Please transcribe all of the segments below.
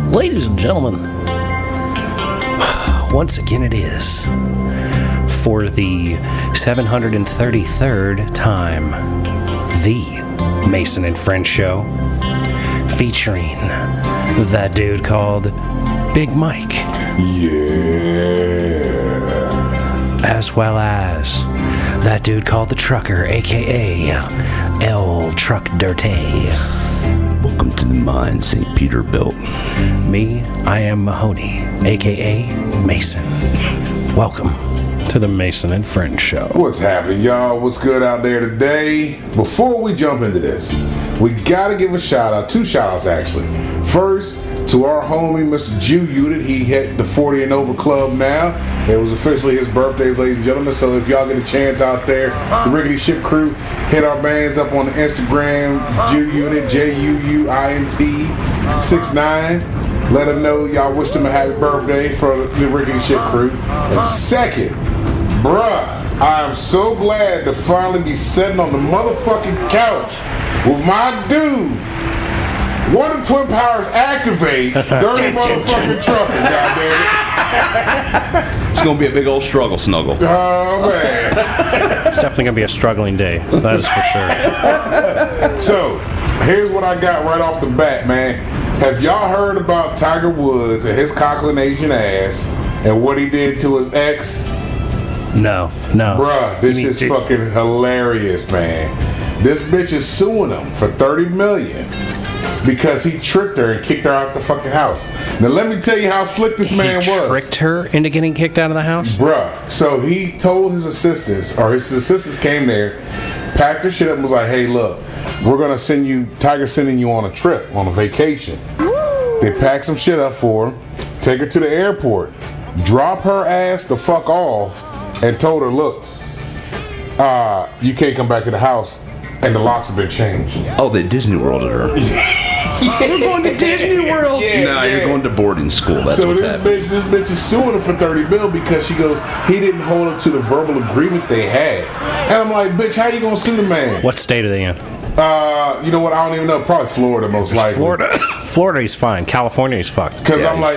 Ladies and gentlemen, once again it is for the 733rd time, the Mason and Friends Show, featuring that dude called Big Mike. Yeah. As well as that dude called the Trucker, aka El Truck Dirty. Welcome to the mine St. Peter built. Me, I am Mahoney, aka Mason. Welcome to the Mason and Friends Show. What's happening, y'all? What's good out there today? Before we jump into this, we gotta give a shout out, two shout outs actually. First, to our homie, Mr. Jew Unit. He hit the 40 and over club now. It was officially his birthday, ladies and gentlemen. So if y'all get a chance out there, the Rickety Ship crew, hit our bands up on the Instagram, Jew Unit, JUUINT69. Let them know y'all wished him a happy birthday for the Rickety Ship crew. And second, bruh, I am so glad to finally be sitting on the motherfucking couch with my dude. One of Twin Powers activate, dirty motherfucking trucker, goddammit. It's gonna be a big old struggle, Snuggle. Oh man. It's definitely gonna be a struggling day. That is for sure. So, here's what I got right off the bat, man. Have y'all heard about Tiger Woods and his cockling Asian ass and what he did to his ex? No. Bruh, this is fucking hilarious, man. This bitch is suing him for $30 million. Because he tricked her and kicked her out the fucking house. Now let me tell you how slick this man was. He tricked her into getting kicked out of the house? Bruh. So he told his assistants, or his assistants came there, packed her shit up and was like, hey look, we're gonna send you, Tiger's sending you on a trip, on a vacation. They packed some shit up for her, take her to the airport, drop her ass the fuck off, and told her, look, you can't come back to the house. And the locks have been changed. Oh, they Disney Worlded her. We're going to Disney World. You're going to boarding school. That's so what's happening. This bitch is suing him for $30 million because she goes, he didn't hold up to the verbal agreement they had. And I'm like, bitch, how you gonna sue the man? What state are they in? You know what? I don't even know. Probably Florida, most likely. Florida, he's fine. California, he's fucked. Because I'm like,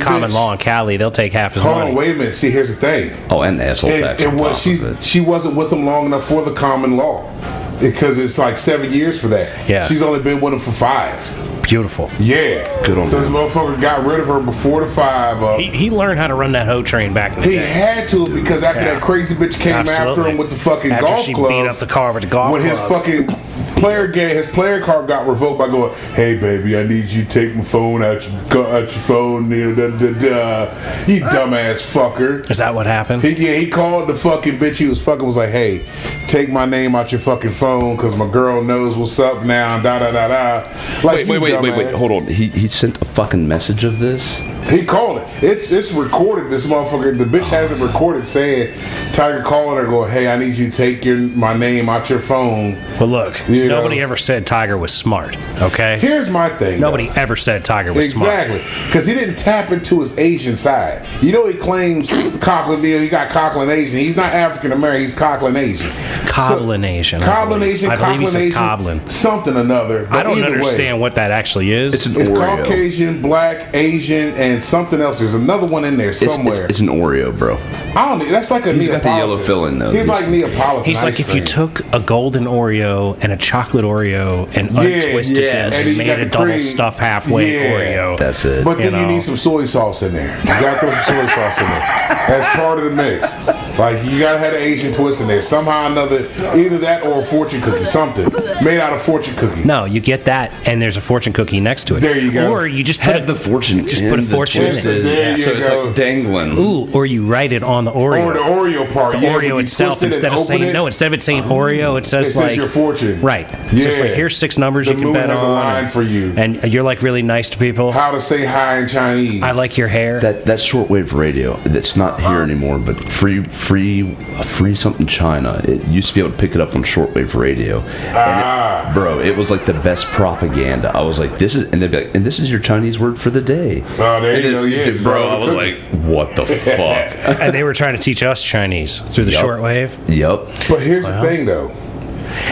common bitch, law in Cali, they'll take half his hold money. on, wait a minute. See, here's the thing. Oh, and the asshole tax. She wasn't with him long enough for the common law. Because it's like 7 years for that. Yeah. She's only been with him for 5. Beautiful. Yeah. Good on So this motherfucker got rid of her before the 5. He learned how to run that hoe train back in the day. He had to because after that crazy bitch came after him with the fucking after golf she club. beat up the car with the golf club. When his fucking his player card got revoked by going, hey baby, I need you to take my phone out your phone. You dumbass fucker. Is that what happened? He called the fucking bitch he was fucking, was like, hey, take my name out your fucking phone because my girl knows what's up now. Like, wait, hold on. He sent a fucking message of this? He called it. It's recorded. This motherfucker, the bitch has it recorded saying, Tiger calling her going, hey, I need you to take my name out your phone. Well, look, nobody ever said Tiger was smart, okay? Here's my thing. Nobody ever said Tiger was smart. Exactly. Because he didn't tap into his Asian side. You know, he claims Coughlin deal. He got Coughlin Asian. He's not African American. He's Coughlin Asian. Coblin Asian. Coblin Asian. I believe he says Asian, Coblin. Something another. I don't understand what that actually is. It's It's Caucasian, Black, Asian, and something else. There's another one in there somewhere. It's an Oreo, bro. I don't. That's like a He's Neapolitan. got the yellow filling though. He's like Neapolitan. He's like if you took a golden Oreo and a chocolate Oreo and untwisted them and made a double stuff halfway Oreo. That's it. But then you need some soy sauce in there. You gotta throw some soy sauce in there. That's part of the mix. Like you gotta have an Asian twist in there. Somehow or another, either that or a fortune cookie, something made out of fortune cookie. No, you get that and there's a fortune cookie next to it. There you go. Or you just put the fortune. Just put a fortune in it. So it's like dangling. Ooh, or you write it on the Oreo. Or the Oreo part. The Oreo itself, instead of saying instead of it saying Oreo, it says like your fortune. Right. Yeah. So it's like here's 6 numbers The you can moon bet has on. a line for you. And you're like really nice to people. How to say hi in Chinese. I like your hair. That shortwave radio that's not here anymore, but free something China. It used to be able to pick it up on shortwave radio. And bro, it was like the best propaganda. I was like, this is, and they'd be like, and this is your Chinese word for the day. Oh, there you go. Yeah, bro, I was like, what the fuck? And they were trying to teach us Chinese through the shortwave. Yep. But here's the thing, though.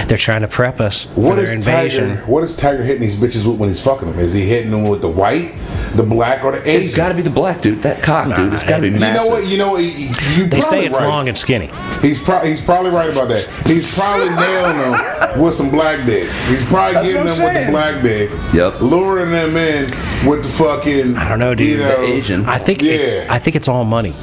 They're trying to prep us for What their is invasion. Tiger? What is Tiger hitting these bitches with when he's fucking them? Is he hitting them with the white, the black, or the Asian? It's got to be the black, dude. That cock, dude. It's got to be massive. You know what? They say it's right. long and skinny. He's probably right about that. He's probably nailing them with some black dick. He's probably getting them with the black dick. Yep. Luring them in with the fucking. I don't know, dude. The Asian. I think it's all money.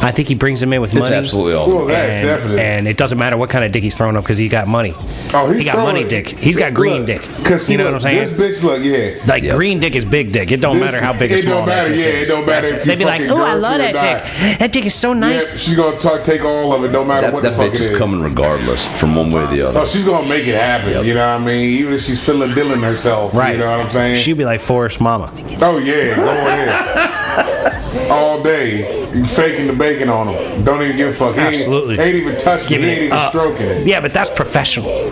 I think he brings them in with money. It's absolutely all. Well, that's definitely. And it doesn't matter what kind of dick he's throwing up because he got money. Oh, he got money dick. He's got green dick. Cause you know what I'm saying? This bitch look, like green dick is big dick. It don't matter how big or small that dick is. It don't matter. If they'd be like, oh, I love that dick. That dick is so nice. Yeah, she's gonna take all of it. No matter what the fuck it is. That bitch is coming regardless, from one way or the other. Oh, she's gonna make it happen. Yep. You know what I mean? Even if she's feeling Dylan herself. Right. You know what I'm saying? She'd be like Forrest Mama. Oh yeah, go ahead. All day, faking the bacon on him. Don't even give a fuck. Absolutely. Ain't even touching it. He ain't even stroking it. Yeah, but that's professional.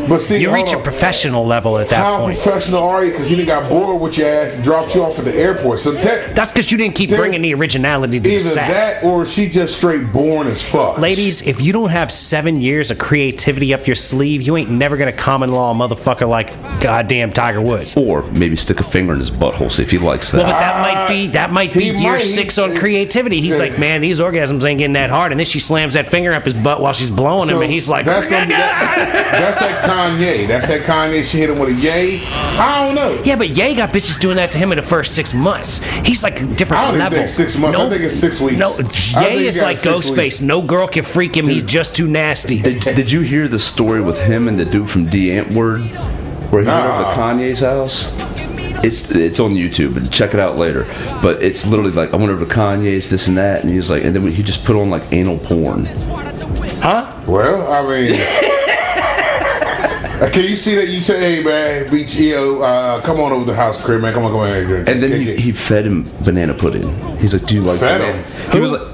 But see, You reach a professional level at that point. How professional are you? Because he done got bored with your ass and dropped you off at the airport. So that's because you didn't keep bringing the originality to the set. Either that or she just straight born as fuck. Ladies, if you don't have 7 years of creativity up your sleeve, you ain't never gonna common law a motherfucker like goddamn Tiger Woods. Or maybe stick a finger in his butthole, see if he likes that. Well, but that might be year 6 on creativity. He's like, man, these orgasms ain't getting that hard, and then she slams that finger up his butt while she's blowing him, and he's like, that's that Kanye. That's that Kanye. She hit him with a yay. I don't know. Yeah, but Ye got bitches doing that to him in the first 6 months. He's like a different level. I don't think 6 months. I think it's 6 weeks. No, Ye is like Ghostface. No girl can freak him. Dude, he's just too nasty. Did you hear the story with him and the dude from D Antwoord, where he went over to Kanye's house? It's on YouTube, and check it out later. But it's literally like, I went over to Kanye's, this and that, and he was like, and then he just put on like anal porn. Huh? Well, I mean. Can you see that? You say, hey man, come on over to the house, crib, man. Come on here. And then he fed him banana pudding. He's like, do you like banana?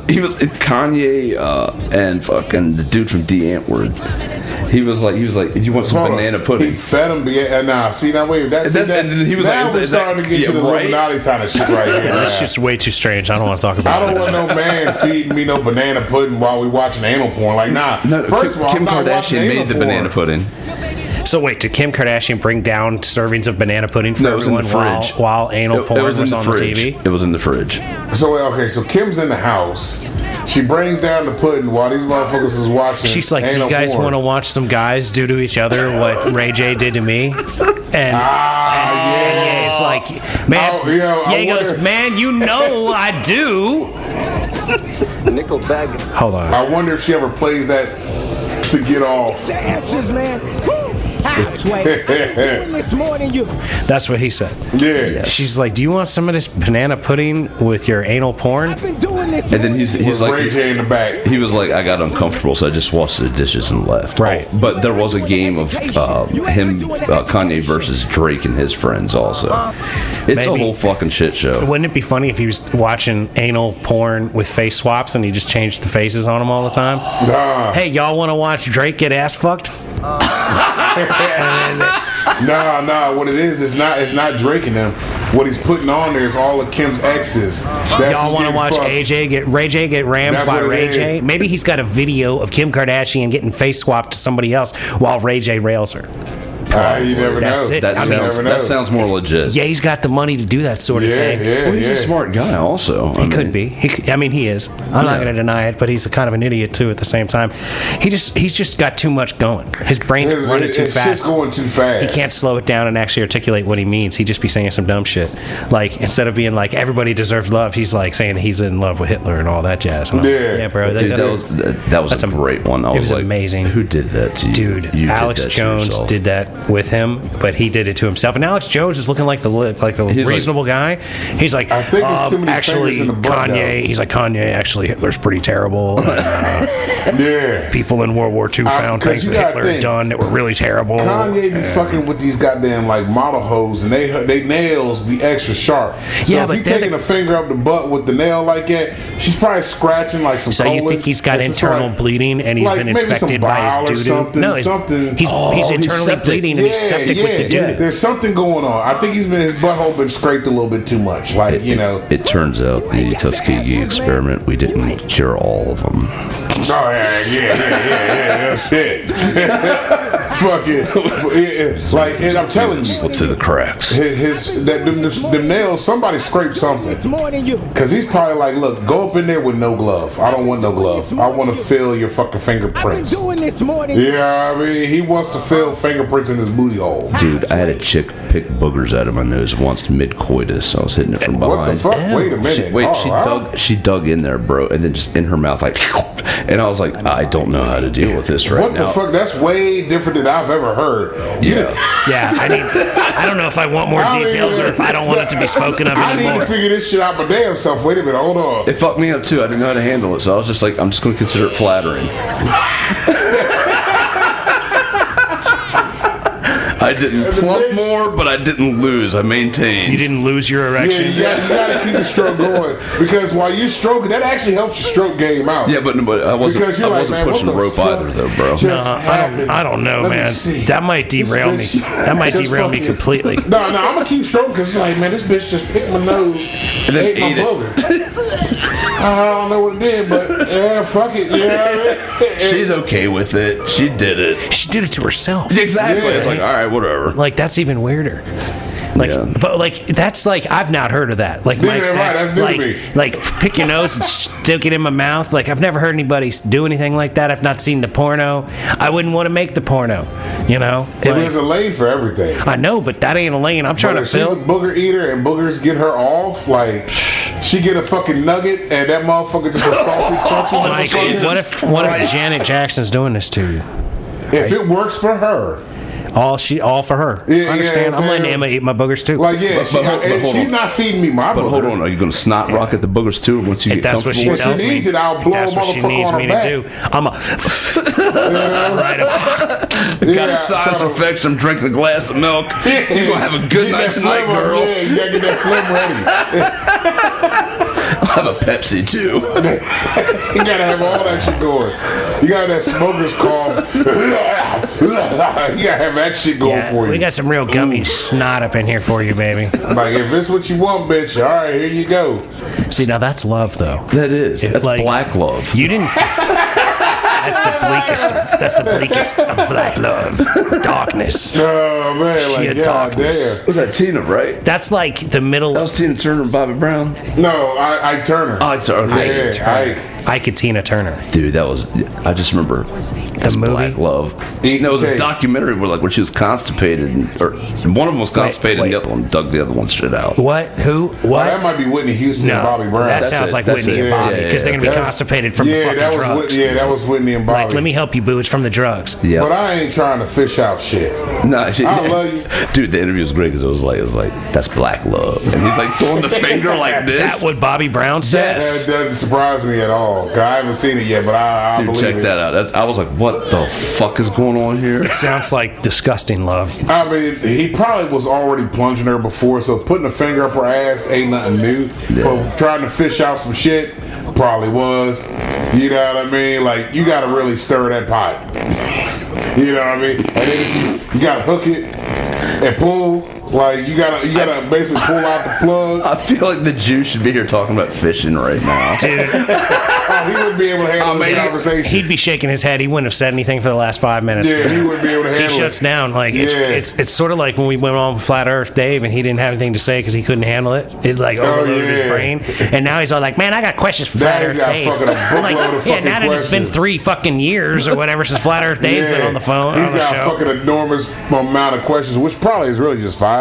He was Kanye and fucking the dude from D Antwoord. He was like, do you want some banana pudding? He fed him. See now wait. And then he was now we're starting to get to the Illuminati kind of shit right here. This shit's way too strange. I don't want to talk about it. I don't want no man feeding me no banana pudding while we watching anal porn. Like, nah. No, first of all, Kim Kardashian made the banana pudding. So wait, did Kim Kardashian bring down servings of banana pudding for everyone while anal porn was on the TV? It was in the fridge. So Kim's in the house. She brings down the pudding while these motherfuckers is watching. She's like, do you guys want to watch some guys do to each other what Ray J did to me? And Ye's like, man, Ye goes, man, you know I do. Nickel bag. Hold on. I wonder if she ever plays that to get off. Dances, man. That's what he said. Yeah. She's like, do you want some of this banana pudding with your anal porn? And then he's like, Ray J in the back. He was like, I got uncomfortable, so I just washed the dishes and left. Right. But there was a game of Kanye versus Drake and his friends also. It's a whole fucking shit show. Wouldn't it be funny if he was watching anal porn with face swaps and he just changed the faces on them all the time? Nah. Hey, y'all want to watch Drake get ass fucked? Nah. What it is, it's not Drake and them. What he's putting on there is all of Kim's exes. Y'all want to watch Ray J get rammed by Ray J? Maybe he's got a video of Kim Kardashian getting face swapped to somebody else while Ray J rails her. You never That's know. it. That sounds more legit. Yeah, he's got the money to do that sort of thing. Well, he's a smart guy also. He could be. He is. I'm not going to deny it, but he's a kind of an idiot too at the same time. He's just got too much going. His brain's running too fast. Shit's going too fast. He can't slow it down and actually articulate what he means. He'd just be saying some dumb shit. Like, instead of being like, everybody deserves love, he's like saying he's in love with Hitler and all that jazz. Yeah, bro. Dude, that was a great one. It was like, amazing. Who did that to you? Dude, Alex Jones did that with him, but he did it to himself. And Alex Jones is looking like the reasonable guy. He's like, I think it's too many actually, fingers in the butt, Kanye. though. He's like, Kanye, actually, Hitler's pretty terrible. Yeah. People in World War II found things that Hitler had done that were really terrible. Kanye be fucking with these goddamn like model hoes, and they nails be extra sharp. So yeah, if but he taking a finger up the butt with the nail like that, she's probably scratching like some. So you think he's got internal bleeding and he's been infected by his doo-doo? No, he's internally bleeding breathing and he's septic with the doo. There's something going on. I think his butthole been scraped a little bit too much. Like, you know. It turns out the Tuskegee experiment, we didn't cure all of them. Oh, yeah, shit. Fuck it. Like, and I'm telling you. Slip through the cracks. The nails, somebody scraped something. Because he's probably like, look, go up in there with no glove. I don't want no glove. I want to feel your fucking fingerprints. Yeah, I mean, he wants to feel fingerprints in his booty hole. Dude, I had a chick pick boogers out of my nose once mid-coitus. I was hitting it from behind. What the fuck? Wait a minute. She dug in there, bro, and then just in her mouth, like, and I was like, I don't know how to deal with this right now. What the fuck? That's way different than I've ever heard. Yeah. Yeah, I don't know if I want more details or if I don't want it to be spoken of anymore. I need to figure this shit out my damn self. Wait a minute, hold on. It fucked me up too. I didn't know how to handle it, so I was just like, I'm just going to consider it flattering. I didn't plump more, but I didn't lose. I maintained. You didn't lose your erection. Yeah, you gotta keep the stroke going because while you're stroking, that actually helps your stroke game out. Yeah, but I wasn't pushing the rope either, though, bro. No, I don't know, man. That might derail me. That might derail me completely. No, I'm gonna keep stroking because it's like, man, this bitch just picked my nose and then ate my booger. I don't know what it did, but yeah, fuck it. Yeah, she's okay with it. She did it. She did it to herself. Exactly. It's like, all right, whatever. Like, that's even weirder. Like, but like, that's like, I've not heard of that. Like Mike said, right, that's new to me. Like pick your nose and stick it in my mouth. Like, I've never heard anybody do anything like that. I've not seen the porno. I wouldn't want to make the porno. You know, there's a lane for everything. I know, but that ain't a lane. I'm trying to fill. She's a booger eater and boogers get her off. Like, she get a fucking nugget and that motherfucker just a salty crunchy. Like, what if Janet Jackson's doing this to you? If it works for her. All for her. Yeah, I understand. I'm letting Emma eat my boogers too. Like, yeah, she's not feeding me my booger. But hold on, are you going to snot rocket the boogers too once you get that's what she tells me. I'll blow that's what she needs me to do. I'm a got a sinus infection. I'm drinking a glass of milk. You're going to have a good night tonight, girl. Yeah, you got to get that phlegm ready. I'll have a Pepsi too. You gotta have all that shit going. You got that smoker's cough. You gotta have that shit going for you. We got some real gummy snot up in here for you, baby. Like, if this what you want, bitch, all right, here you go. See, now that's love, though. That is. That's like, black love. You didn't. That's the bleakest of black love. Darkness. Oh man, Sheer like darkness. damn. Was that Tina, right? That's like the middle. That was Tina Turner and Bobby Brown. No, I Turner. Oh, it's okay. Ike and Tina Turner. Dude, that was. I just remember the movie Black Love. No, it was a documentary where she was constipated, or one of them was constipated, and the other one dug the other one shit out. What? Who? What? Well, that might be Whitney Houston and Bobby Brown. That sounds like Whitney and Bobby because they're gonna be constipated from the fucking drugs. That was Whitney and Bobby. Like, let me help you, boo. It's from the drugs. Yeah. But I ain't trying to fish out shit. No, I love you, dude. The interview was great because it was like that's black love, and he's like throwing the finger like this. Is that what Bobby Brown says? That doesn't surprise me at all. Cause I haven't seen it yet, but I dude, believe check it. that out. I was like, what the fuck is going on here? It sounds like disgusting love. I mean, he probably was already plunging her before, so putting a finger up her ass ain't nothing new. Yeah. But trying to fish out some shit probably was. You know what I mean? Like, you got to really stir that pot. You know what I mean? And then you got to hook it and pull. Like, you gotta basically pull out the plug. I feel like the Jew should be here talking about fishing right now. Dude. He wouldn't be able to handle this conversation. He'd be shaking his head. He wouldn't have said anything for the last 5 minutes. Yeah, he wouldn't be able to handle it. He shuts down. Like, it's sort of like when we went on with Flat Earth Dave and he didn't have anything to say because he couldn't handle it. It like overloaded his brain. And now he's all like, man, I got questions for Flat Earth Dave. Now that it's been 3 fucking years or whatever since Flat Earth Dave's been on the phone. He's got a fucking enormous amount of questions, which probably is really just 5.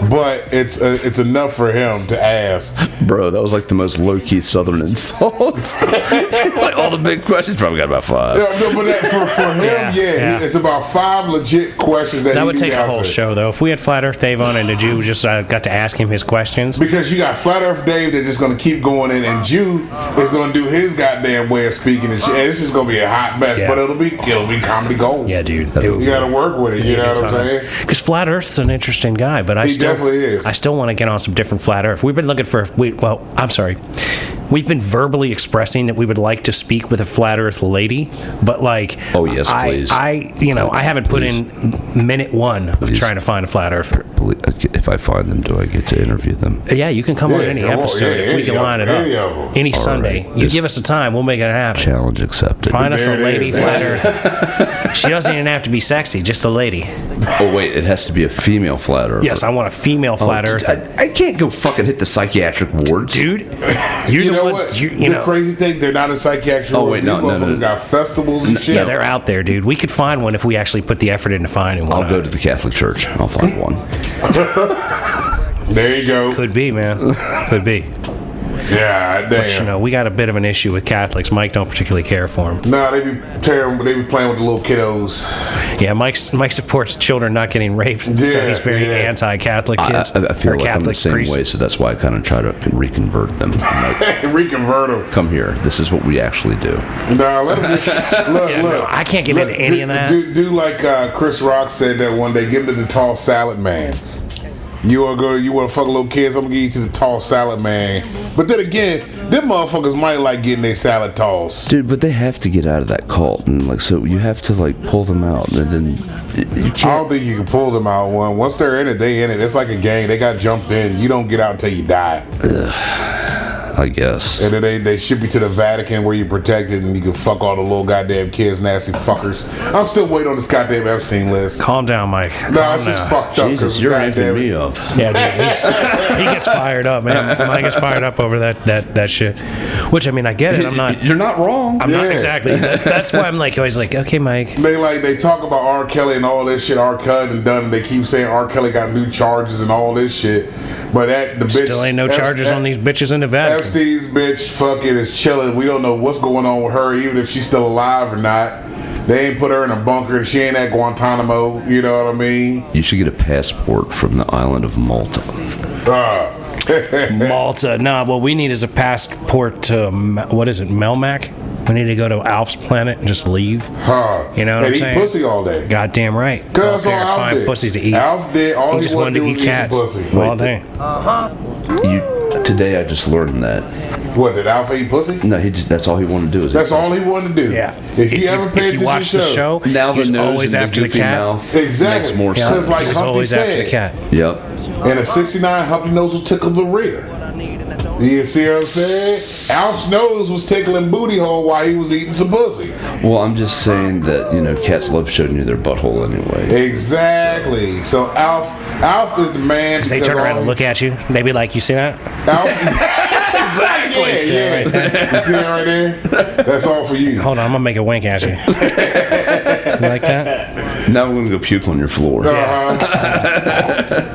But it's enough for him to ask. Bro, that was like the most low-key Southern insult. Like all the big questions, probably got about 5. Yeah, no, but for him, it's about 5 legit questions that would take a whole show, though. If we had Flat Earth Dave on and the Jew just got to ask him his questions. Because you got Flat Earth Dave that's just going to keep going in, and Jew is going to do his goddamn way of speaking and shit. And it's just going to be a hot mess, but it'll be comedy gold. Yeah, dude. You got to work with it, you know what I'm saying? Because Flat Earth's an interesting guy, but he definitely is. I still want to get on some different Flat Earth. We've been looking for. I'm sorry. we've been verbally expressing that we would like to speak with a flat Earth lady, but like, oh yes, please. I haven't put in minute one of trying to find a flat earther. If I find them, do I get to interview them? Yeah, you can come on any episode if we can line it up. Any Sunday, you give us a time, we'll make it happen. Challenge accepted. Find us a lady flat earther. She doesn't even have to be sexy, just a lady. Oh wait, it has to be a female flat earther. Yes, I want a female flat earther. I can't go fucking hit the psychiatric wards, dude. You know what? The crazy thing, they're not in psychiatric wards. Oh wait, no. Got festivals and shit. Yeah, they're out there, dude. We could find one if we actually put the effort into finding one. I'll go to the Catholic Church. I'll find one. There you go. Could be, man. Could be. Yeah, damn. But we got a bit of an issue with Catholics. Mike don't particularly care for them. Nah, they be terrible, but they be playing with the little kiddos. Yeah, Mike supports children not getting raped, so he's very anti-Catholic kids. I feel like Catholic I'm the same priests. way, so that's why I kind of try to reconvert them. Like, reconvert them. Come here. This is what we actually do. Nah, let them just look. No, I can't get into any of that. Do like Chris Rock said that one day. Give him to the tall salad man. You want to fuck little kids? I'm gonna give you to the tall salad man. But then again, them motherfuckers might like getting their salad tossed. Dude, but they have to get out of that cult, and like, so you have to like pull them out, and then you can't. I don't think you can pull them out. Once they're in it, they in it. It's like a gang. They got jumped in. You don't get out until you die. I guess. And then they ship you to the Vatican where you're protected and you can fuck all the little goddamn kids, nasty fuckers. I'm still waiting on this goddamn Epstein list. Calm down, Mike. No, it's just fucked up. Jesus, you're amping me up. Yeah, dude, he gets fired up, man. Mike gets fired up over that shit. Which, I mean, I get it. I'm not. You're not wrong. I'm not exactly. That's why I'm like always like, okay, Mike. They talk about R. Kelly and all this shit. R. Kelly and done. They keep saying R. Kelly got new charges and all this shit. But the bitch still ain't no charges on these bitches in the Vatican. Epstein's bitch fucking is chilling. We don't know what's going on with her, even if she's still alive or not. They ain't put her in a bunker. She ain't at Guantanamo. You know what I mean? You should get a passport from the island of Malta. Malta. Nah, what we need is a passport to, what is it, Melmac? We need to go to Alf's planet and just leave. You know what I'm saying? Eat pussy all day. Goddamn right. Cause that's all Alf find did. pussies to eat. Alf did. All he just wanted wanted to eat cats pussy. all day. Today I just learned that. What, did Alf eat pussy? No, that's all he wanted to do. That's all he wanted to do. Yeah. If you ever pay attention watch the show, now he's the nose always and after the goofy cat. mouth Exactly. makes more Yeah. sense. Like He's Humpty always said, after the cat. Yep. In a 69, Humpty nose will tickle the rear. You see what I'm saying? Alf's nose was tickling booty hole while he was eating some pussy. Well, I'm just saying that, cats love showing you their butthole anyway. Exactly. So Alf is the man. Because they turn around and look at you. They be like, you see that? Alf, exactly. Yeah. Right there. You see that right there? That's all for you. Hold on, I'm going to make a wink at you. You like that? Now we're going to go puke on your floor.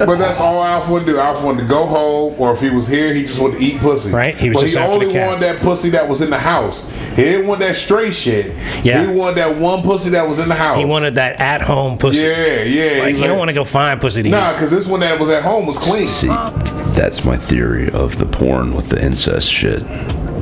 But that's all Alf would do. Alf wanted to go home, or if he was here, he just wanted to eat pussy. Right? He was but just he after only the cats. wanted that pussy that was in the house. He didn't want that stray shit. Yeah. He wanted that one pussy that was in the house. He wanted that at-home pussy. Yeah. Like, you don't want to go find pussy to eat. Nah, because this one that was at home was clean. See, that's my theory of the porn with the incest shit.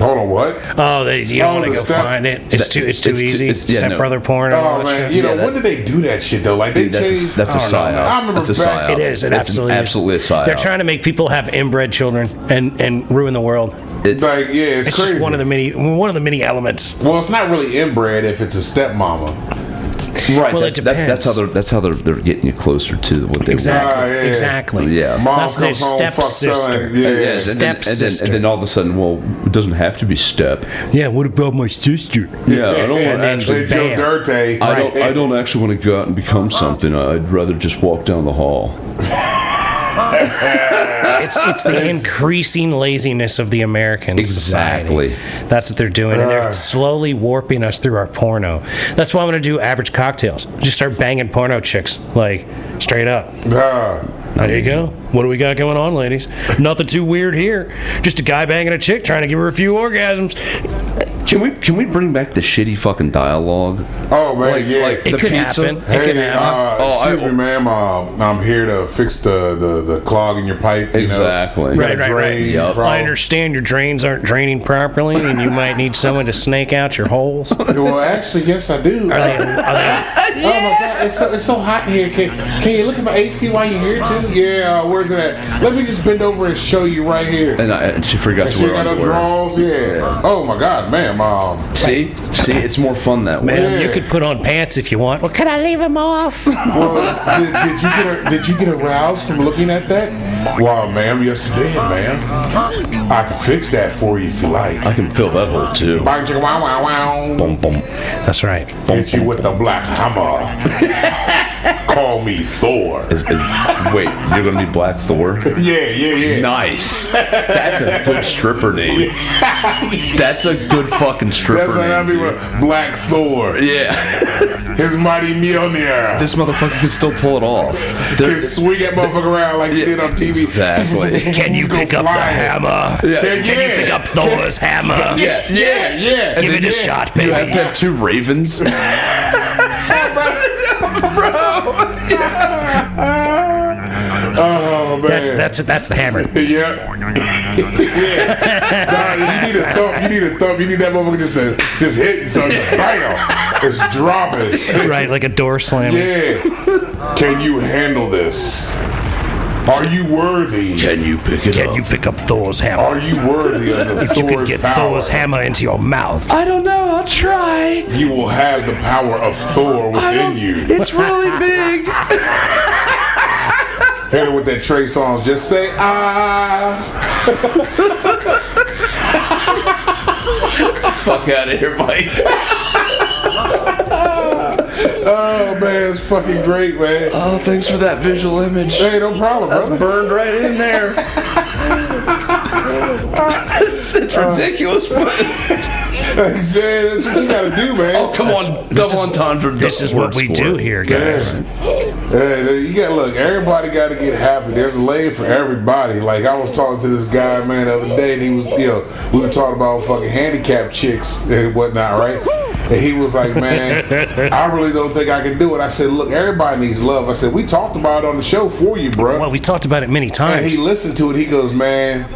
Hold on, what? Oh, you don't want to go find it. It's too easy. Stepbrother porn. And all Oh that man, shit. when did they do that shit though? Like they changed. That's a psyop. I remember That's a back. psyop. It is. It It's absolutely absolutely is. a psyop. They're trying to make people have inbred children and ruin the world. It's Like it's crazy. just one of the many elements. Well, it's not really inbred if it's a stepmama. right. Well, it that's how they're getting you closer to what they Exactly. yeah. Exactly. Yeah. Mom That's their comes home, fucks stepsister. son. Yeah. want. Stepsister. And then all of a sudden, well, it doesn't have to be step. Yeah. What about my sister? Yeah, I don't want And to then actually. Joe bam. Dirty. I don't actually want to go out and become something. I'd rather just walk down the hall. It's the increasing laziness of the American Exactly. society. That's what they're doing, and they're slowly warping us through our porno. That's why I'm going to do average cocktails. Just start banging porno chicks, like, straight up. There you go. What do we got going on, ladies? Nothing too weird here. Just a guy banging a chick trying to give her a few orgasms. Can we bring back the shitty fucking dialogue? Oh man, yeah. like It the could pizza? happen. It Hey, could happen. excuse me, ma'am. I'm here to fix the clog in your pipe. You Exactly. know? Right, right, right. Drain Yep. problem. I understand your drains aren't draining properly, and you might need someone to snake out your holes. Well, actually, yes, I do. Are they, Oh my God, it's so hot in here. Can you look at my AC while you're here too? Yeah, where's it at? Let me just bend over and show you right here. And she forgot and to she wear got her underwear. drawers, yeah. Oh my God, ma'am. See, it's more fun that way. Man, you could put on pants if you want. Well, can I leave them off? Well, did you get aroused from looking at that? Wow, ma'am, yes I did, ma'am. I can fix that for you if you like. I can fill that hole too. Bang, chicka, wow, wow, wow. Boom, boom. That's right. Hit you with the black hammer. Call me Thor. Wait, you're gonna be Black Thor? Yeah. Nice. That's a good stripper name. That's a good fucking stripper That's what I name. mean with Black Thor. Yeah. His mighty Mjolnir. This motherfucker can still pull it off. Can swing that motherfucker around like he did on TV. Exactly. Can you pick up the hammer? Yeah. Can Can you pick up Thor's hammer? Yeah. Give it a shot, baby. You have to have two ravens. Oh man. That's the hammer. Yeah. Nah, you need a thump. You need that motherfucker just hitting something. Bam. It's dropping. Right, like a door slammer. Yeah. Can you handle this? Are you worthy? Can you pick it Can up? you pick up Thor's hammer? Are you worthy of the If you could Thor's get power? Thor's hammer into your mouth. I don't know. I'll try. You will have the power of Thor within you. It's really big. Hit it with that Trey Songz. Just say ah. Fuck out of here, Mike. Oh man, it's fucking great, man. Oh, thanks for that visual image. Hey, no problem, brother. Burned right in there. it's ridiculous, but Like I said, that's what you gotta do, man. oh, come on, double entendre. This is what we do here, guys. Hey, you gotta look. Everybody got to get happy. There's a lane for everybody. Like I was talking to this guy, man, the other day, and he was, we were talking about fucking handicapped chicks and whatnot, right? And he was like, man, I really don't think I can do it. I said, look, everybody needs love. I said, we talked about it on the show for you, bro. Well, we talked about it many And times. he listened to it. He goes, man,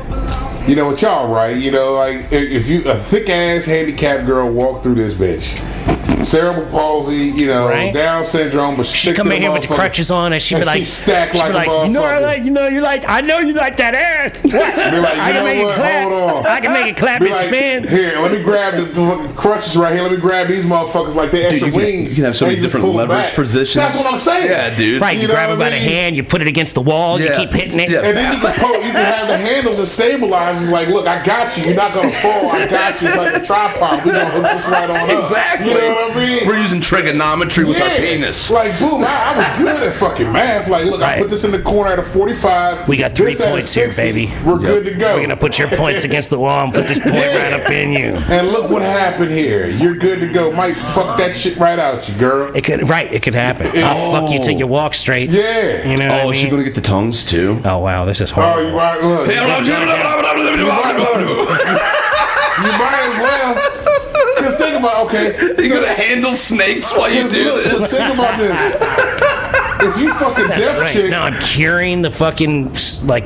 you know what, y'all right? Like if you a thick ass handicapped girl walk through this bitch, cerebral palsy, Right. Down syndrome, but She come in here with the crutches on, and she'd be like, she stacked she'd be like a like, motherfucker. I know you like that ass. Be like, I you can know make it what? clap. Hold on. I can make it clap Be and like, spin. here, let me grab the fucking crutches right here. Let me grab these motherfuckers like they extra you can- wings. you can have so many and just different pull 'em leverage back. positions. That's what I'm saying. Yeah, dude. Right, you You know grab what her by I the mean? hand, you put it against the wall, you Yeah. keep hitting it. Yeah. And then you can have the handles and stabilizers. Like, look, I got you. You're not gonna fall. I got you. It's like a tripod. We're gonna hook this right on up. Exactly. You know what I mean? We're using trigonometry with our penis. Like, boom, I was good at fucking math. Like, look, I Right. put this in the corner at a 45. We got 3 this at a points here, 60. baby. We're good to go. We're gonna put your points against the wall and put this point right up in you. And look what happened here. You're good to go. Might fuck that shit right out you, girl. It could happen. I'll fuck you till you walk straight. Yeah. You know what I Oh, is she mean? gonna get the tongues too? Oh wow, this is Oh, horrible. you might look. You might as well. Because think about, okay. You gonna handle snakes while you do Look, this? think about this. If you fucking That's deaf right. chick, Now I'm curing the fucking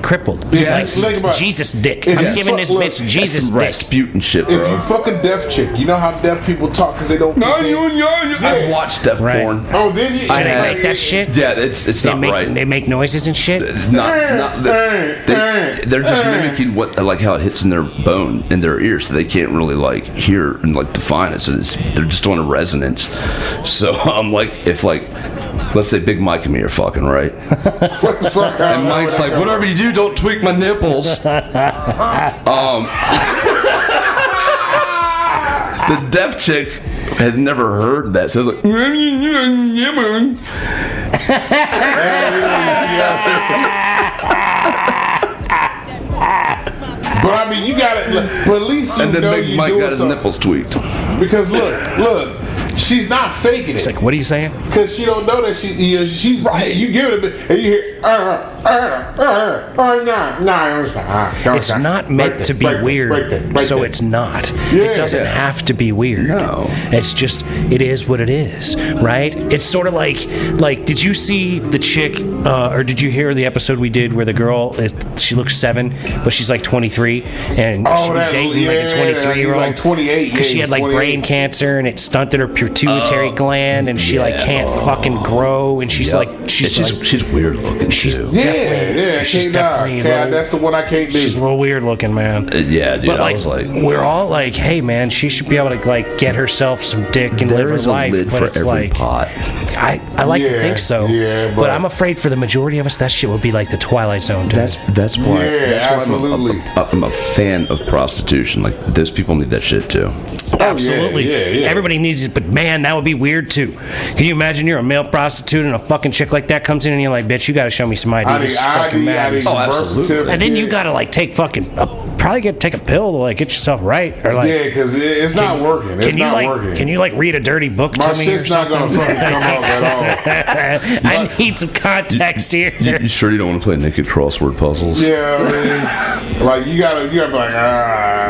crippled. Yeah, Like think about it. Jesus dick. If I'm you giving fuck- this look, bitch that's Jesus Some dick. Rasputin shit, if bro. you fucking deaf chick, you know how deaf people talk because they don't. I've watched deaf Right. porn. Oh, did you? Do they make that shit? Yeah, it's They not make right. they make noises and shit. They're just mimicking what like how it hits in their bone in their ear, so they can't really like hear and like define it. So they're just doing a resonance. So I'm like, if like, let's say Big Mike and me are fucking right, What the fuck? and Mike's like, whatever you do, don't tweak my nipples. The deaf chick has never heard that, so it's like. But I mean, you got it. But at least you And then know Big you Mike doing got his something. nipples tweaked. Because look, she's not faking It's it. like, what are you saying? Because she don't know that she's right. You give it a bit, and you hear, It's not meant to be weird, so it's not. Yeah. It doesn't have to be weird. No. It's just, it is what it is, right? It's sort of like, did you see the chick, or did you hear the episode we did where the girl, she looks 7, but she's like 23, and she was dating like a 23-year-old? Like 28. Because she had like 28. brain cancer, and it stunted her pituitary gland, and she like can't fucking grow, and she's like, she's weird looking. looking She's too. Yeah, she's can't definitely die. a little- That's the one I can't do. She's a little weird looking, man. Yeah, dude. But I was like, we're all like, hey, man, she should be able to like get herself some dick and live there her is a life. lid But for it's every like, pot. I like to think so. Yeah, but I'm afraid for the majority of us, that shit would be like the Twilight Zone. Dude. That's why. Yeah, that's why absolutely. I'm a fan of prostitution. Like those people need that shit too. Absolutely. yeah. Everybody needs it, but man, that would be weird too. Can you imagine you're a male prostitute and a fucking chick like that comes in and you're like, bitch, you gotta show me some ID. I This need is fucking ID, I madness. need some Oh, birth absolutely. certificate. And then you gotta like take take a pill to like get yourself right, or like Yeah, because it's not working. It's can you not like working. can you like read a dirty book My to me or shit's not something? gonna fucking come up at all. I need some context here. You sure you don't want to play naked crossword puzzles? Yeah, I mean, like you gotta be like,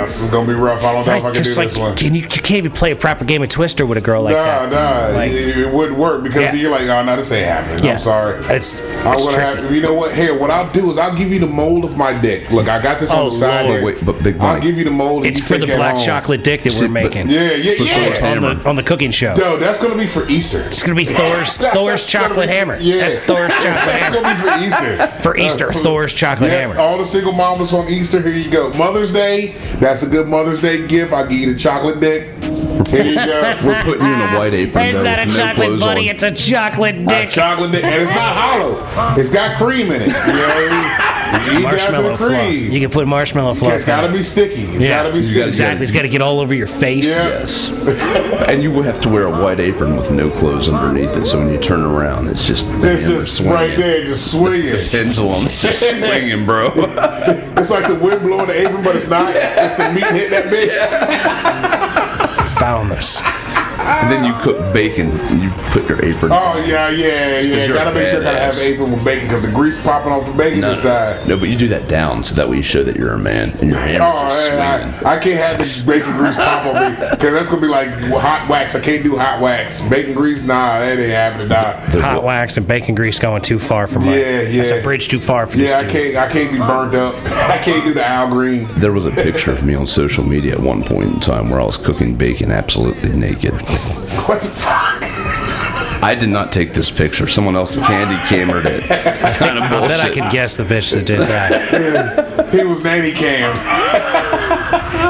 this is gonna be rough. I don't know if I can do 'cause, this one. you can't even play a proper game of Twister with a girl like that. Nah, Like, it wouldn't work because Yeah. you're like, oh no, this ain't happening. Yeah. I'm sorry. It's I'm gonna tricky. have to. You know what? Here, what I'll do is I'll give you the mold of my dick. Look, I got this Oh, on the side Lord. here. Wait, but Big I'll Mike. give you the mold. And It's you for take the that black home. chocolate dick that See, we're but- making. Yeah, On the cooking show. Yo, that's gonna be for Easter. It's gonna be Thor's That's gonna chocolate be- hammer. Yeah. That's Thor's chocolate That's hammer. gonna be for Easter. For Easter, Thor's chocolate Yeah, hammer. all the single mamas on Easter, here you go. Mother's Day, that's a good Mother's Day gift. I'll give you the chocolate dick. Here you go. We're putting you in a white apron. It's though, not a with no chocolate clothes bunny, on. it's a chocolate A dick. chocolate dick, and it's not hollow. It's got cream in it. You know what I mean? You eat Marshmallow that to the fluff. cream. You can put marshmallow fluff. It's gotta in it. be sticky. It's Yeah, gotta be sticky. exactly. It's got to get all over your face. Yeah. Yes. And you would have to wear a white apron with no clothes underneath it, so when you turn around, it's just the It's hammer just swinging. right there, just swinging. Pendulum just swinging, bro. It's like the wind blowing the apron, but it's not. It's the meat hitting that bitch. Found this. And then you cook bacon, and you put your apron. Oh yeah. you're Gotta a make sure I gotta have badass. an apron with bacon because the grease popping off the bacon is dying. No, but you do that down so that way you show that you're a man and your hammer's Oh, just man, swinging. I can't have this bacon grease pop on me because that's gonna be like hot wax. I can't do hot wax. Bacon grease, nah, that ain't happening. Nah. Hot wax and bacon grease going too far for my. Yeah. That's a bridge too far for this Yeah, dude. I can't be burnt up. I can't do the Al Green. There was a picture of me on social media at one point in time where I was cooking bacon absolutely naked. What the fuck? I did not take this picture. Someone else candy camered it. Kind of I bet I bullshit. could guess the bitch that did that. He was nanny cam.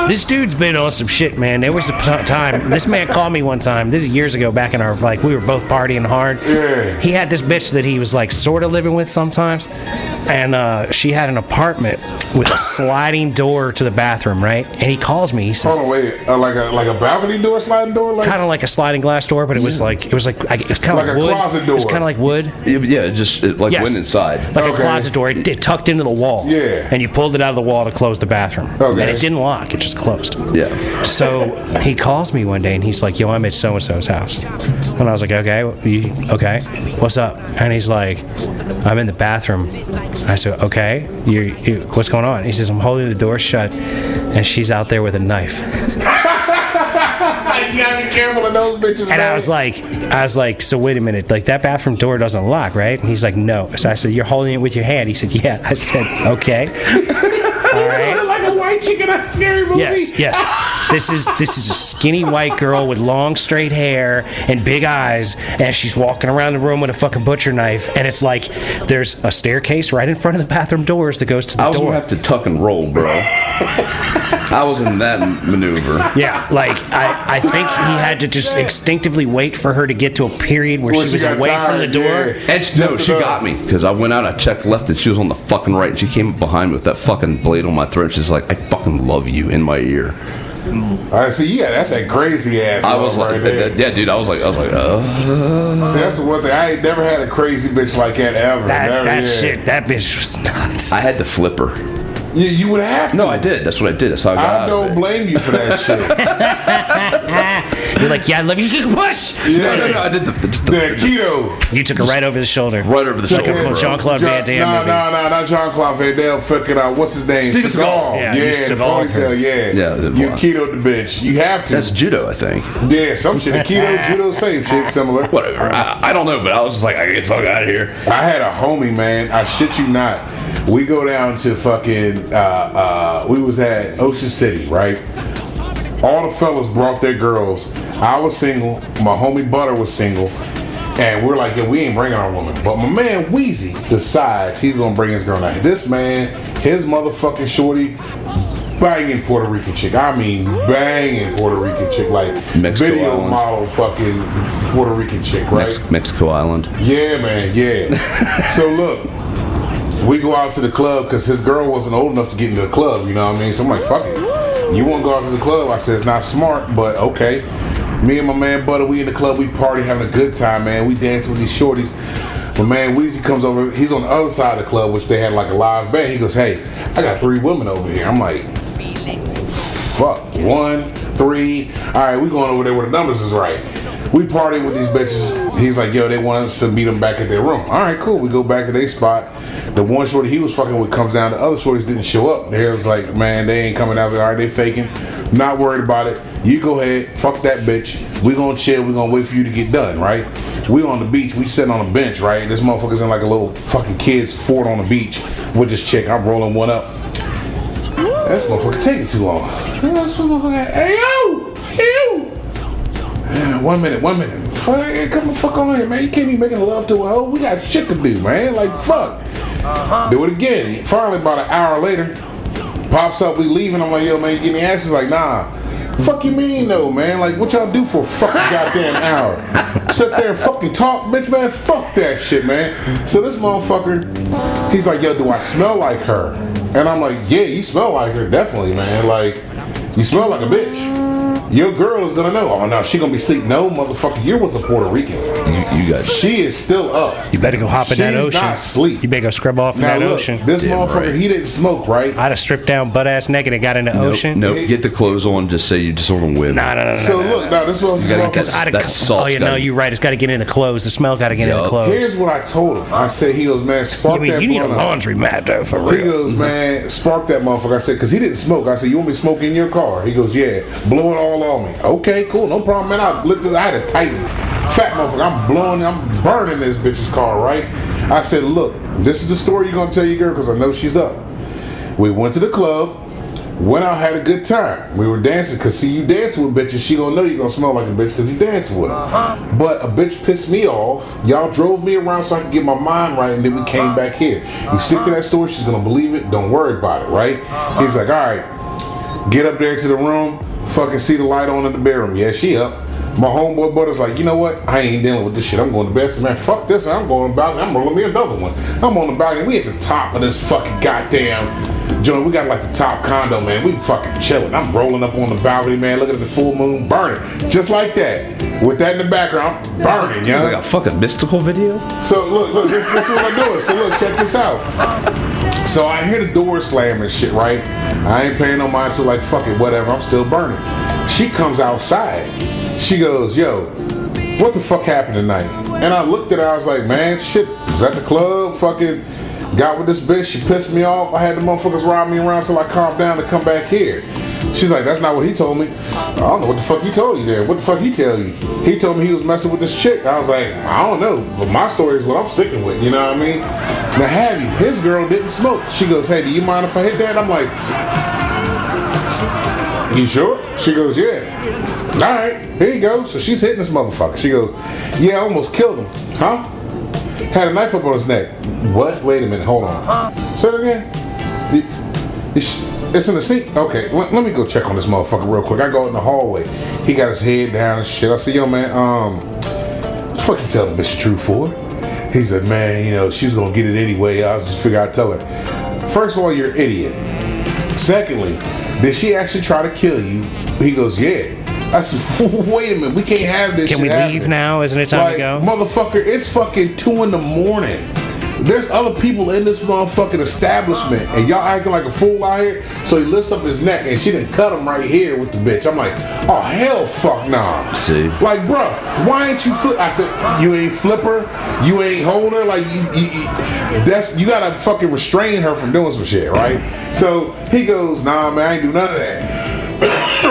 This dude's been on some shit, man. There was a time. This man called me one time. This is years ago, back in our we were both partying hard. Yeah. He had this bitch that he was like sort of living with sometimes, and she had an apartment with a sliding door to the bathroom, right? And he calls me. He says, Hold on, wait. Like a balcony door, sliding door, like kind of like a sliding glass door, but it was kind of Like like a wood. closet It was door. kind of like wood. Yeah, it Yes. went inside. Like a Okay. closet door. It tucked into the wall. Yeah. And you pulled it out of the wall to close the bathroom. Okay. And it didn't lock. It just closed. Yeah. So he calls me one day and he's like, yo, I'm at so-and-so's house. And I was like, okay, okay, what's up? And he's like, I'm in the bathroom. I said, okay, what's going on? He says, I'm holding the door shut and she's out there with a knife. You gotta be careful of those bitches. And I was like, so wait a minute, like that bathroom door doesn't lock, right? And he's like, no. So I said, you're holding it with your hand. He said, yeah. I said, okay. All right. like a white chicken in a scary movie. Yes. This is a skinny white girl with long straight hair and big eyes, and she's walking around the room with a fucking butcher knife. And it's like there's a staircase right in front of the bathroom doors that goes to the I was door. gonna have to tuck and roll, bro. I was in that maneuver. Yeah, like I think he had to just instinctively wait for her to get to a period where When she she was got away from the tired, door. yeah. And she got me because I went out, I checked left, and she was on the fucking right. And she came up behind me with that fucking blade on my throat. She's like, "I fucking love you" in my ear. All right, see, yeah, that's that crazy ass. I was like, right there. yeah, dude. I was like, See, that's the one thing. I ain't never had a crazy bitch like that ever. Never, That yeah. shit, that bitch was nuts. I had to flip her. You would have to. No, I did. That's what I did. That's how I got I out don't of it. blame you for that shit. You're like, yeah, I love you. You can push. No, I did the keto. You took her right over the shoulder. right over the shoulder. Like a bro. Jean-Claude Van Damme movie. No, not Jean-Claude Van Damme. Fucking, what's his name? Steven Seagal. Yeah, you the Seagal'd her. ponytail, yeah. Yeah, You ketoed the bitch. You have to. That's judo, I think. Yeah, some shit. Keto, judo, same shit, similar. Whatever. I don't know, but I was just like, I get the fuck out of here. I had a homie, man. I shit you not. We go down to fucking. We was at Ocean City, right? All the fellas brought their girls. I was single. My homie Butter was single. And we're like, yo, we ain't bringing our woman. But my man Weezy decides he's gonna bring his girl out. This man, his motherfucking shorty, banging Puerto Rican chick. I mean, banging Puerto Rican chick, like Mexico video Island. model fucking Puerto Rican chick, right? Mexico Island. Yeah, man, yeah. So look, we go out to the club because his girl wasn't old enough to get into the club, you know what I mean? So I'm like, fuck it. You want to go out to the club? I said, it's not smart, but okay. Me and my man Butter, we in the club, we party, having a good time, man. We dancing with these shorties. My man Weezy comes over, he's on the other side of the club, which they had like a live band. He goes, hey, I got 3 women over here. I'm like, fuck, 1, 3. All right, we going over there where the numbers is right. We partying with these bitches. He's like, yo, they want us to meet them back at their room. All right, cool. We go back to their spot. The one shorty he was fucking with comes down. The other shorties didn't show up. They was like, man, they ain't coming out. I was like, all right, they faking. Not worried about it. You go ahead. Fuck that bitch. We gonna chill. We gonna wait for you to get done, right? We on the beach. We sitting on a bench, right? This motherfucker's in like a little fucking kid's fort on the beach with this chick. I'm rolling one up. This motherfucker taking too long. This motherfucker, hey, yo! Hey, yo! 1 minute. Come the fuck on here, man. You can't be making love to a hoe. We got shit to do, man. Like, fuck. Do it again. Finally, about an hour later, pops up, we leaving. I'm like, yo, man, you getting the ass? He's like, nah. Fuck you mean, though, man? Like, what y'all do for a fucking goddamn hour? Sit there and fucking talk, bitch, man? Fuck that shit, man. So this motherfucker, he's like, yo, do I smell like her? And I'm like, yeah, you smell like her, definitely, man. Like, you smell like a bitch. Your girl is gonna know. Oh no, she gonna be asleep. No, motherfucker, you're with a Puerto Rican. You got. She is still up. You better go hop in that ocean. She's not asleep. You better go scrub off in Now that look, ocean. this Damn motherfucker, right. he didn't smoke, right? I'd have stripped down butt ass naked and got in the ocean. Nope. Get the clothes on. Just say you just sort of whip. No. So look, now this one. That salt's Oh, you know, gotta- you're right. It's got to get in the clothes. The smell got to get in the Yup. clothes. Here's what I told him. I said, he goes, man, spark You mean that you need a blunt up. laundry mat though, for He real? goes, man, spark that motherfucker. I said, because he didn't smoke. I said, you want me to smoke in your car? He goes, yeah, blow it all on me. Okay, cool, no problem, man. I had a tight, fat motherfucker. I'm burning this bitch's car, right? I said, look, this is the story you're going to tell your girl because I know she's up. We went to the club, went out, had a good time. We were dancing, because see, you dancing with bitches, she going to know you're going to smell like a bitch because you dancing with her. But a bitch pissed me off. Y'all drove me around so I could get my mind right, and then we came back here. You stick to that story, she's going to believe it. Don't worry about it, right? He's like, all right, get up there to the room, fucking see the light on in the bedroom. Yeah, she up. My homeboy brother's like, you know what? I ain't dealing with this shit. I'm going to bed. I said, man, fuck this. I'm going to the balcony. I'm rolling me another one. I'm on the balcony. We at the top of this fucking goddamn joint. We got like the top condo, man. We fucking chilling. I'm rolling up on the balcony, man, looking at the full moon, burning. Just like that. With that in the background, I'm burning, It's yo. like a fucking mystical video. So look, this is what I'm doing. So look, check this out. So I hear the door slam and shit, right? I ain't paying no mind to, like, fuck it, whatever. I'm still burning. She comes outside. She goes, yo, what the fuck happened tonight? And I looked at her, I was like, man, shit, was at the club, fucking got with this bitch, she pissed me off. I had the motherfuckers ride me around till I calmed down to come back here. She's like, that's not what he told me. I don't know what the fuck he told you there. What the fuck he tell you? He told me he was messing with this chick. I was like, I don't know, but my story is what I'm sticking with, you know what I mean? Now have you, his girl didn't smoke. She goes, hey, do you mind if I hit that? I'm like, you sure? She goes, yeah. All right, here you go. So she's hitting this motherfucker. She goes, yeah, I almost killed him. Huh? Had a knife up on his neck. What? Wait a minute, hold on. Say it again. It's in the sink? Okay, let me go check on this motherfucker real quick. I go in the hallway. He got his head down and shit. I said, yo, man, what the fuck you telling Mr. True for? He said, man, you know, she was gonna get it anyway. I just figured I'd tell her. First of all, you're an idiot. Secondly, did she actually try to kill you? He goes, yeah. I said, wait a minute, we can't have this. Can we leave now? Isn't it time like, to go? Motherfucker, it's fucking 2 a.m. There's other people in this motherfucking establishment, and y'all acting like a fool out here. So he lifts up his neck, and she done cut him right here with the bitch. I'm like, oh hell, fuck nah. See, like, bruh, why ain't you flip? I said, you ain't flip her, you ain't hold her. Like, you gotta fucking restrain her from doing some shit, right? So he goes, nah, man, I ain't do none of that.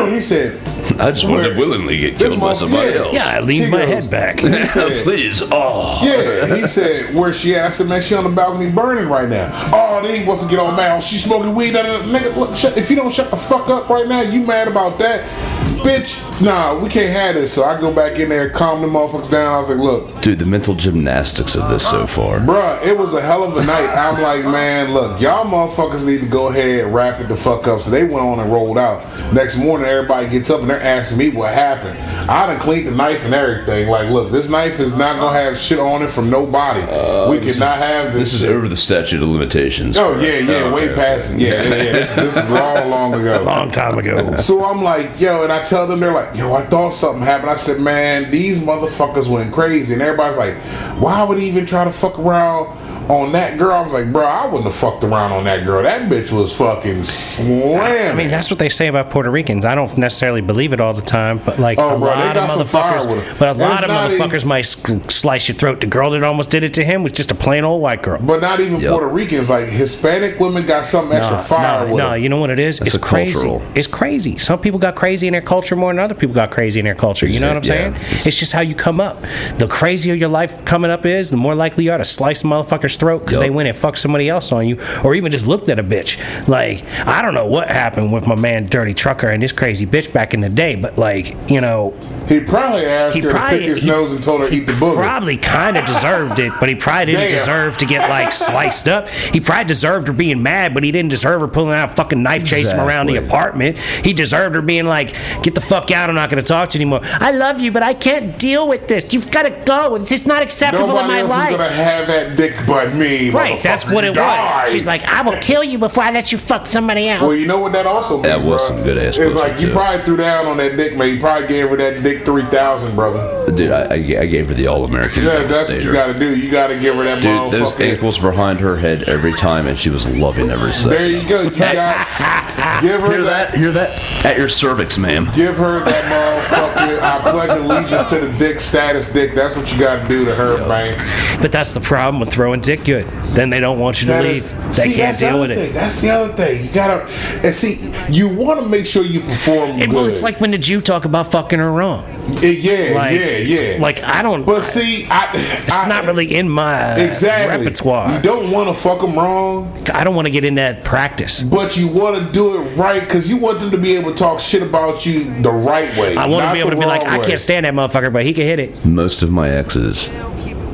He said, I just wanted to willingly get killed by somebody else. Yeah, I leaned my head back. Please. Oh. Yeah, he said, where's she at? I said, man, she on the balcony burning right now. Oh, then he wants to get on mad. Oh, she smoking weed. Nigga, look, if you don't shut the fuck up right now, you mad about that? bitch, nah, we can't have this. So I go back in there, calm the motherfuckers down. I was like, look. Dude, the mental gymnastics of this so far. Bruh, it was a hell of a night. I'm like, man, look, y'all motherfuckers need to go ahead and wrap it the fuck up. So they went on and rolled out. Next morning, everybody gets up and they're asking me what happened. I done cleaned the knife and everything. Like, look, this knife is not gonna have shit on it from nobody. We cannot have this. This is over the statute of limitations. Oh, yeah, way past it. Yeah. This is long ago. Long time ago. So I'm like, yo, and I tell them, they're like, yo, I thought something happened. I said, man, these motherfuckers went crazy. And everybody's like, why would he even try to fuck around on that girl? I was like, bro, I wouldn't have fucked around on that girl. That bitch was fucking slamming. I mean, that's what they say about Puerto Ricans. I don't necessarily believe it all the time, but like a lot of motherfuckers might slice your throat. The girl that almost did it to him was just a plain old white girl. But not even Puerto Ricans. Like Hispanic women got something extra fire with them. You know what it is? It's crazy. It's crazy. Some people got crazy in their culture more than other people got crazy in their culture. You know what I'm saying? It's just how you come up. The crazier your life coming up is, the more likely you are to slice a motherfucker's throat because they went and fucked somebody else on you, or even just looked at a bitch. Like, I don't know what happened with my man Dirty Trucker and this crazy bitch back in the day, but like, you know, he probably asked her to pick his nose and told her to eat the booger. Probably kind of deserved it, but he probably didn't deserve to get like sliced up. He probably deserved her being mad, but he didn't deserve her pulling out a fucking knife, chasing him around the apartment. He deserved her being like, get the fuck out, I'm not going to talk to you anymore. I love you, but I can't deal with this. You've got to go. It's just not acceptable in my life. Nobody else is going to have that dick but me. Right, that's what it was. She's like, I will kill you before I let you fuck somebody else. Well, you know what that also means, that was some good ass. It's like you probably threw down on that dick, man. You probably gave her that dick 3,000, brother. Dude, I gave her the All-American. Yeah, that's what you got to do. You got to give her that motherfucker. Dude, those ankles behind her head every time, and she was loving every second. There you go. You got give her that. Hear that? At your cervix, ma'am. Give her that motherfucker. I pledge allegiance to the dick status dick. That's what you got to do to her, man. But that's the problem with throwing dick good. Then they don't want you to leave. They can't deal with it. That's the other thing. You gotta, and see, you want to make sure you perform good. Well, it's like when the Jew talk about fucking her wrong. Yeah. Like, I don't. But see, it's not really in my repertoire. You don't want to fuck them wrong. I don't want to get in that practice. But you want to do it right because you want them to be able to talk shit about you the right way. I want to be able to be like, I can't stand that motherfucker, but he can hit it. Most of my exes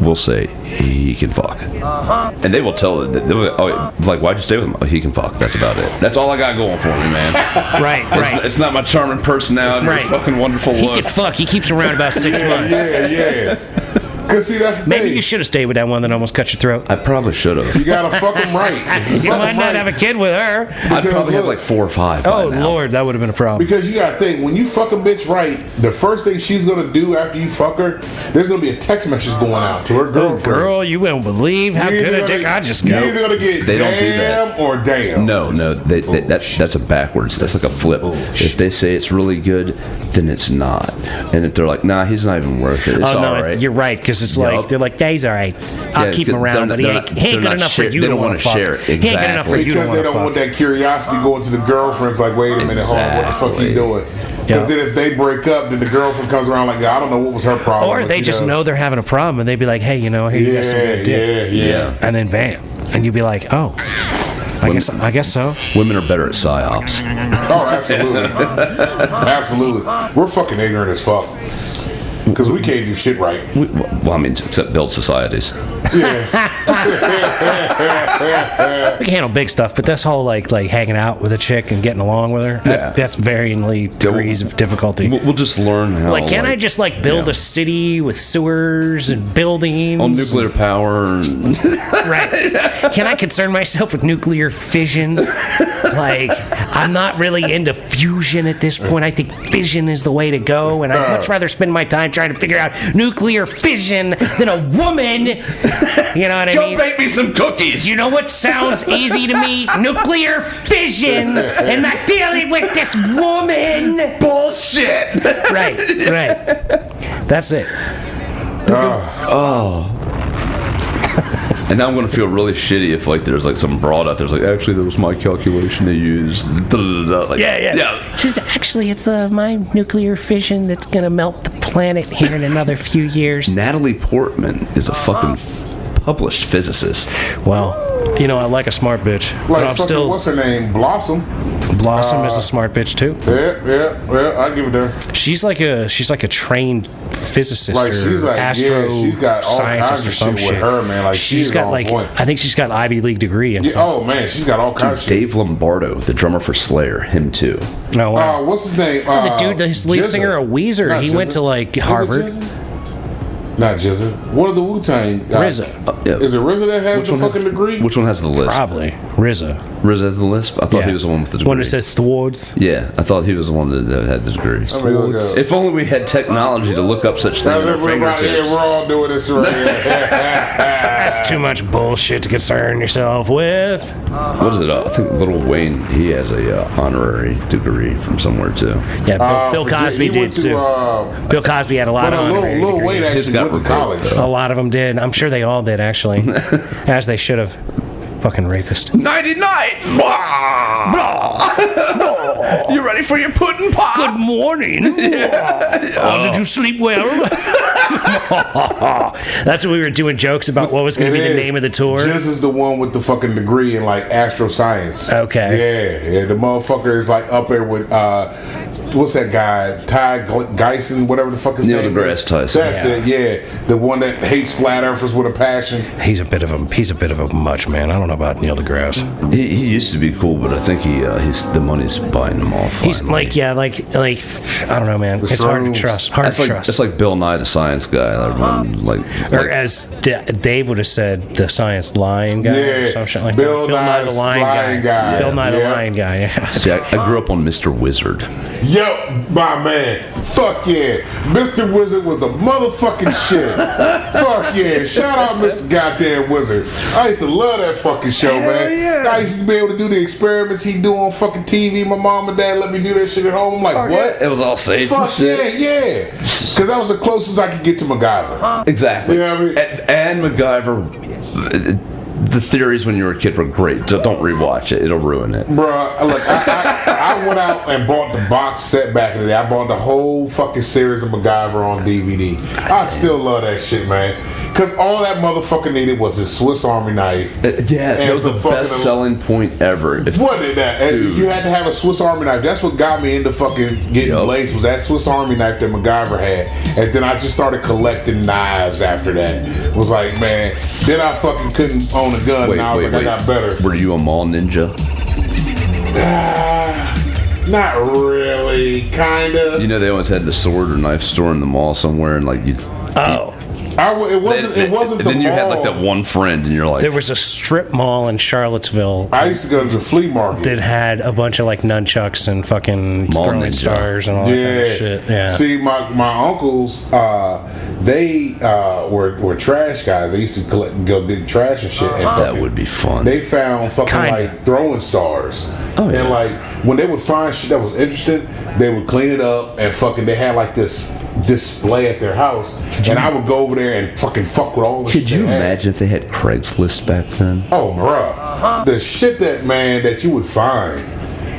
will say he can fuck, and they will tell it. Like, why'd you stay with him? Oh, he can fuck. That's about it. That's all I got going for me, man. Right. It's not my charming personality. Right. Fucking wonderful looks. He can fuck. He keeps around about 6 months. Yeah. Cause see, that's the maybe thing. You should have stayed with that one that almost cut your throat. I probably should have. You gotta fuck him right. You might not have a kid with her. I'd probably have like 4 or 5. Oh Lord, that would have been a problem. Because you gotta think, when you fuck a bitch right, the first thing she's gonna do after you fuck her, there's gonna be a text message going out to her girlfriend. Girl, you won't believe how good a dick I just got. You're either gonna get damn or damn. No, that's a backwards. That's like a flip. If they say it's really good, then it's not. And if they're like, nah, he's not even worth it. It's all right. You're right, because it's like they're like, he's all right. I'll keep him around, but he ain't good enough for you to want to share it. He ain't good enough for you to want to fuck. Because they don't want that curiosity going to the girlfriends. Like, wait a minute, hold on, what the fuck you doing? Because then if they break up, then the girlfriend comes around like, I don't know what was her problem. Or they just know they're having a problem, and they'd be like, hey, you know, here you got some good dick. Yeah. And then bam, and you'd be like, oh. I guess so. Women are better at psyops. Oh, absolutely. Absolutely. We're fucking ignorant as fuck. Because we can't do shit right. Well, I mean, except build societies. Yeah. We can handle big stuff, but this whole like hanging out with a chick and getting along with her, that's varyingly degrees of difficulty. We'll just learn how. Like, can I just build a city with sewers and buildings? On nuclear power. Right. Can I concern myself with nuclear fission? Like, I'm not really into fusion at this point. I think fission is the way to go, and I'd much rather spend my time trying to figure out nuclear fission than a woman. You know what I mean? Go bake me some cookies. You know what sounds easy to me? Nuclear fission, and not dealing with this woman. Bullshit. Right. That's it. And now I'm going to feel really shitty if there's some broad out there's actually that was my calculation they used. Yeah. She's actually, it's my nuclear fission that's going to melt the planet here in another few years. Natalie Portman is a fucking published physicist. Well, you know, I like a smart bitch. Like, but I'm fucking, still. what's her name? Blossom. Blossom is a smart bitch too. Yeah, I give it to her. She's like a trained physicist Like, or she's like, astro she's got all scientist kinds or of some shit shit. with her, man. Like, she's she's got on like, point. I think she's got Ivy League degree and something. Oh man, she's got all kinds of shit. Dave Lombardo, the drummer for Slayer, him too. Oh wow. What's his name? the dude, his lead Jizza. singer of Weezer, Not he Jizza. went to like Is it Harvard. Jizza? Not Jizza. What are the Wu-Tang? RZA. Yeah. Is it RZA that has the fucking degree? Which one has the lisp? Probably RZA. RZA has the lisp? I thought Yeah. he was the one with the degree. One that says Thwards. Yeah, I thought he was the one that had the degree. I mean, look at it. If only we had technology to look up such things Now, at our we're fingertips. all doing this right here. That's too much bullshit to concern yourself with. What is it? I think Little Wayne, he has a honorary degree from somewhere too. Yeah, Bill Forget- Cosby he did went to, too. Bill Cosby had a lot But of honorary Lil degrees. Wayne He's actually got went to college. revoked, though. A lot of them did. I'm sure they all did, actually. As they should have. Fucking rapist. Nighty night! You ready for your pudding pop? Good morning. Oh, did you sleep well? That's what we were doing jokes about what was going to be the name of the tour. Jizz is the one with the fucking degree in like astroscience. Okay. Yeah. The motherfucker is like up there with what's that guy? Ty Geisen, whatever the fuck his Neil name deGrasse is. Tyson. That's it. Yeah, the one that hates flat earthers with a passion. He's a bit of a much man. I don't know about Neil deGrasse. He used to be cool, but I think he's the money's buying him off. He's finally. like I don't know, man. The It's hard to shrooms. trust. It's like Bill Nye the Science Guy. Everyone, Or as Dave would have said, the science lion guy or Yeah, some shit like Bill that. Nye the Lion Guy. Bill Nye the Yeah. Lion Guy, yeah. See, I grew up on Mr. Wizard. Yo, my man. Fuck yeah. Mr. Wizard was the motherfucking shit. Fuck yeah. Shout out Mr. Goddamn Wizard. I used to love that fucking show, man. yeah. I used to be able to do the experiments he do on fucking TV. My mom and dad let me do that shit at home. I'm like, what? It was all safe. and Fuck yeah, shit. yeah. Because that was the closest I could get to MacGyver. Exactly. You know what I mean? And MacGyver. The theories when you were a kid were great. Don't rewatch it; it'll ruin it. Bruh, look, I went out and bought the box set back in the day. I bought the whole fucking series of MacGyver on DVD. I still love that shit, man. Because all that motherfucker needed was his Swiss Army knife. Yeah, and that was the some fucking- best selling point ever. What did that? And Dude. you had to have a Swiss Army knife. That's what got me into fucking getting Yup. blades, was that Swiss Army knife that MacGyver had. And then I just started collecting knives after that. It was like, man, then I fucking couldn't own a gun, and I was like, I got better. Were you a mall ninja? Not really, kinda. You know they always had the sword or knife store in the mall somewhere, and like you. Oh. It wasn't the Then you had mall. like that one friend, and you're like, There was a strip mall in Charlottesville I used to go to the flea market. that had a bunch of like nunchucks and fucking Mall throwing ninja. stars and all that kind of shit. Yeah. See, my uncles, they were trash guys. They used to go get trash and shit. And that fucking- would be fun. They found fucking Kinda. like throwing stars. Oh, yeah. And like when they would find shit that was interesting, they would clean it up and fucking they had like this display at their house. And I would go over there and fucking fuck with all the shit. Could you they had. imagine if they had Craigslist back then? Oh, bruh. The shit that you would find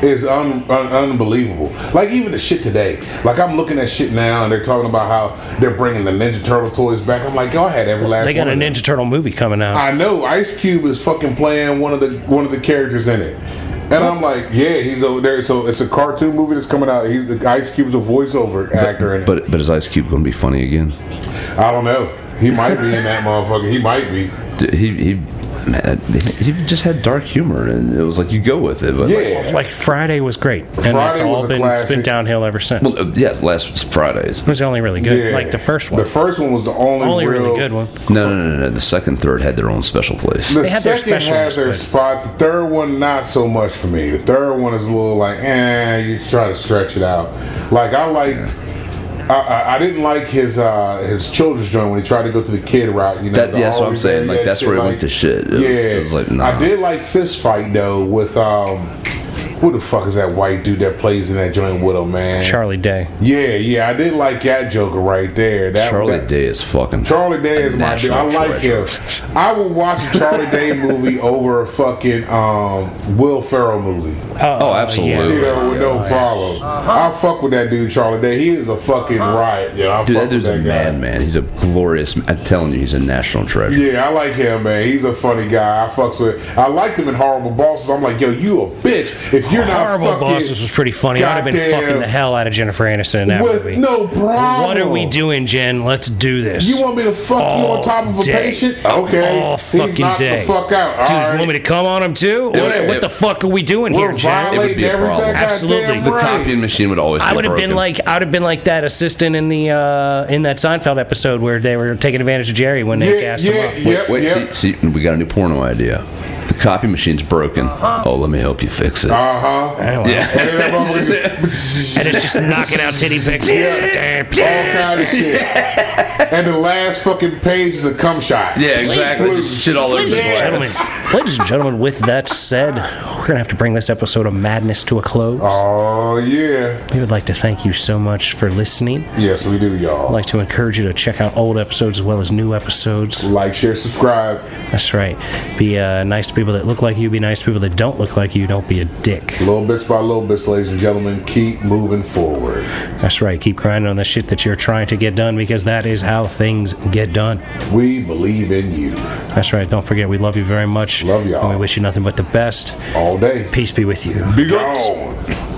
is unbelievable. Like even the shit today. Like I'm looking at shit now and they're talking about how they're bringing the Ninja Turtle toys back. I'm like, y'all had every last They got one a of them. Ninja Turtle movie coming out. I know Ice Cube is fucking playing one of the characters in it. And I'm like, yeah, he's over there. So it's a cartoon movie that's coming out. Ice Cube's a voivoice actor in it. But is Ice Cube going to be funny again? I don't know. He might be in that motherfucker. He might be. He just had dark humor, and it was like you go with it. But Yeah. Like Friday was great, and Friday it's all was a been classic. downhill ever since. Well, yes, last Fridays. It was the only really good, Yeah. like the first one. The first one was the only real, really good one. No. The second, third had their own special place. The They had their second has specials, their but- spot. The third one, not so much for me. The third one is a little like, you try to stretch it out. Like I didn't like his children's joint when he tried to go to the kid route. You know, That's what I'm always saying. Like that that's shit, where he like- went to shit. Yeah, It was like, nah. I did like Fist Fight though with Who the fuck is that white dude that plays in that joint with him, man? Charlie Day. Yeah, I did like that Joker right there. Charlie Day is fucking. Charlie Day is my dude. I like him. I would watch a Charlie Day movie over a fucking Will Ferrell movie. Oh, absolutely. You know, with no problem. I fuck with that dude, Charlie Day. He is a fucking riot. You know, I Dude, fuck that dude's with a that guy. man. He's a glorious. I'm telling you, he's a national treasure. Yeah, I like him, man. He's a funny guy. I fucks with. I liked him in Horrible Bosses. I'm like, yo, you a bitch. If you're not Horrible fucking Bosses was pretty funny. I'd have been fucking the hell out of Jennifer Aniston in that with movie. no problem. What are we doing, Jen? Let's do this. You want me to fuck you on top of a patient? Okay. All He's fucking knocked day. the fuck out. Dude, All right. you want me to come on him too? What the fuck are we doing We're here, Jen? It would be violating a problem. everything. Absolutely. goddamn The right. copying machine would always. I be would have been broken. like that assistant in the in that Seinfeld episode where they were taking advantage of Jerry when they cast him up. Wait, see, we got a new porno idea. The copy machine's broken. Oh, let me help you fix it. Anyway. Yeah. And it's just knocking out titty pics. All kind of shit. And the last fucking page is a cum shot. Yeah, exactly. Just shit all over the place. Ladies and gentlemen, with that said, we're gonna have to bring this episode of Madness to a close. Oh yeah. We would like to thank you so much for listening. Yes, we do, y'all. I'd like to encourage you to check out old episodes as well as new episodes. Like, share, subscribe. That's right. Be nice to people that look like you. Be nice to people that don't look like you. Don't be a dick. Little bits by little bits, ladies and gentlemen. Keep moving forward. That's right. Keep grinding on the shit that you're trying to get done because that is how things get done. We believe in you. That's right. Don't forget, we love you very much. Love y'all. And we wish you nothing but the best. All day. Peace be with you. Be gone.